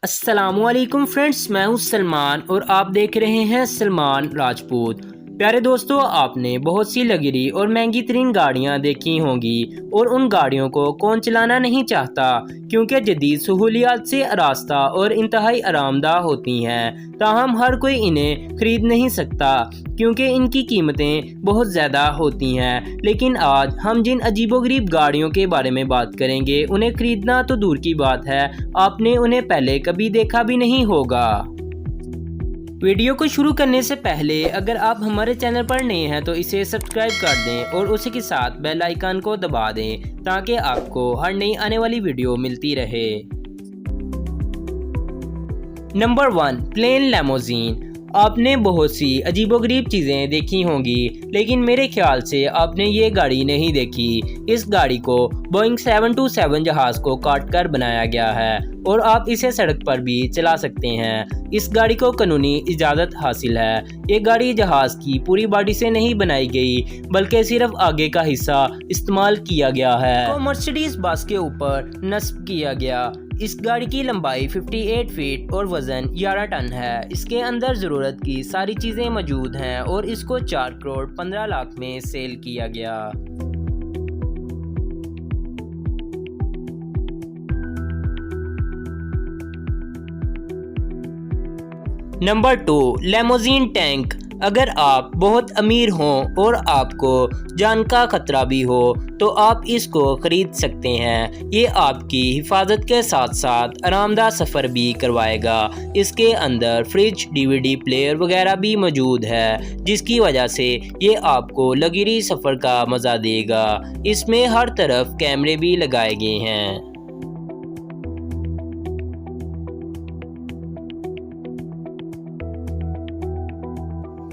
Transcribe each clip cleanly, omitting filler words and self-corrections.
अस्सलामुअलैकुम फ्रेंड्स, मैं हूं सलमान और आप देख रहे हैं सलमान राजपूत। प्यारे दोस्तों, आपने बहुत सी लग्जरी और महंगी तरीन गाड़ियां देखी होंगी और उन गाड़ियों को कौन चलाना नहीं चाहता, क्योंकि जदीद सहूलियात से आरास्ता और इंतहाई आरामदाह होती हैं। ताहम हर कोई इन्हें खरीद नहीं सकता क्योंकि इनकी कीमतें बहुत ज़्यादा होती हैं। लेकिन आज हम जिन अजीबोगरीब गाड़ियों के बारे में बात करेंगे, उन्हें खरीदना तो दूर की बात है, आपने उन्हें पहले कभी देखा भी नहीं होगा। वीडियो को शुरू करने से पहले अगर आप हमारे चैनल पर नए हैं तो इसे सब्सक्राइब कर दें और उसी के साथ बेल आइकन को दबा दें ताकि आपको हर नई आने वाली वीडियो मिलती रहे। Number 1, plane limousine. आपने बहुत सी अजीबोगरीब चीज़ें देखी होंगी, लेकिन मेरे ख्याल से आपने ये गाड़ी नहीं देखी। इस गाड़ी को बोइंग 727 जहाज़ को काट कर बनाया गया है और आप इसे सड़क पर भी चला सकते हैं। इस गाड़ी को कानूनी इजाज़त हासिल है। ये गाड़ी जहाज़ की पूरी बॉडी से नहीं बनाई गई, बल्कि सिर्फ आगे का हिस्सा इस्तेमाल किया गया है। तो मर्सिडीज बस के ऊपर नस्ब किया गया। इस गाड़ी की लंबाई 58 फीट और वज़न 11 टन है। इसके अंदर ज़रूरत की सारी चीज़ें मौजूद हैं और इसको 4 करोड़ 15 लाख में सेल किया गया। Number 2, limousine tank. अगर आप बहुत अमीर हों और आपको जान का खतरा भी हो तो आप इसको खरीद सकते हैं। ये आपकी हिफाजत के साथ साथ आरामदाह सफ़र भी करवाएगा। इसके अंदर फ्रिज, डीवीडी प्लेयर वगैरह भी मौजूद है, जिसकी वजह से ये आपको लग्जरी सफ़र का मज़ा देगा। इसमें हर तरफ कैमरे भी लगाए गए हैं।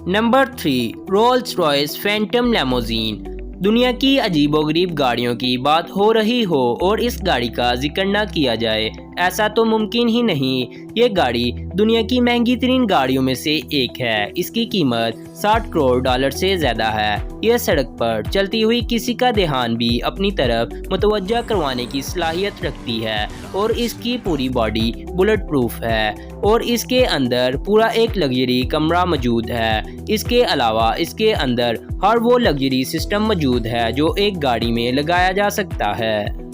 Number 3, Rolls Royce Phantom limousine. दुनिया की अजीबोगरीब गाड़ियों की बात हो रही हो और इस गाड़ी का जिक्र ना किया जाए, ऐसा तो मुमकिन ही नहीं। ये गाड़ी दुनिया की महंगी तरीन गाड़ियों में से एक है। इसकी कीमत 60 करोड़ डॉलर से ज़्यादा है। यह सड़क पर चलती हुई किसी का ध्यान भी अपनी तरफ मुतवज्जा करवाने की सलाहियत रखती है और इसकी पूरी बॉडी बुलेट प्रूफ है और इसके अंदर पूरा एक लग्जरी कमरा मौजूद है। इसके अलावा इसके अंदर हर वो लग्जरी सिस्टम मौजूद है जो एक गाड़ी में लगाया जा सकता है।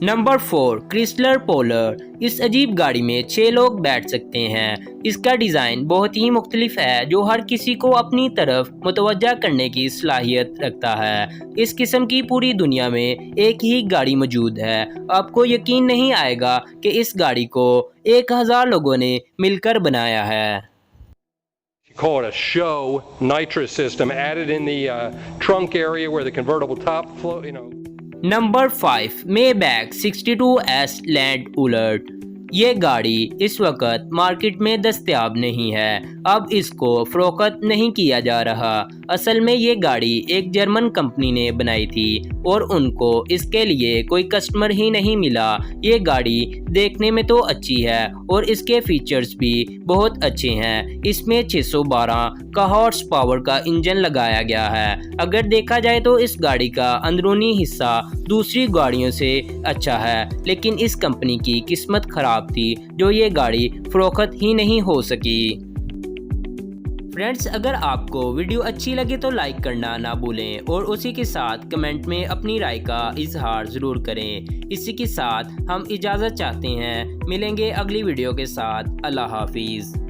Number 4, Chrysler polar. इस अजीब गाड़ी में 6 लोग बैठ सकते हैं। इसका डिज़ाइन बहुत ही मुख्तलिफ है जो हर किसी को अपनी तरफ मुतवज्जा करने की सलाहियत रखता है। इस किस्म की पूरी दुनिया में एक ही गाड़ी मौजूद है। आपको यकीन नहीं आएगा कि इस गाड़ी को 1000 लोगों ने मिलकर बनाया है। Call it a show nitrous system added in the trunk area where the convertible top float, you know. Number 5, Maybach 62S land उलट। ये गाड़ी इस वक्त मार्केट में दस्तयाब नहीं है। अब इसको फ़रोख्त नहीं किया जा रहा। असल में ये गाड़ी एक जर्मन कंपनी ने बनाई थी और उनको इसके लिए कोई कस्टमर ही नहीं मिला। ये गाड़ी देखने में तो अच्छी है और इसके फीचर्स भी बहुत अच्छे हैं। इसमें 612 का हॉर्स पावर का इंजन लगाया गया है। अगर देखा जाए तो इस गाड़ी का अंदरूनी हिस्सा दूसरी गाड़ियों से अच्छा है, लेकिन इस कंपनी की किस्मत खराब थी जो ये गाड़ी फरोख्त ही नहीं हो सकी। फ्रेंड्स, अगर आपको वीडियो अच्छी लगे तो लाइक करना ना भूलें और उसी के साथ कमेंट में अपनी राय का इजहार ज़रूर करें। इसी के साथ हम इजाज़त चाहते हैं। मिलेंगे अगली वीडियो के साथ। अल्लाह हाफिज़।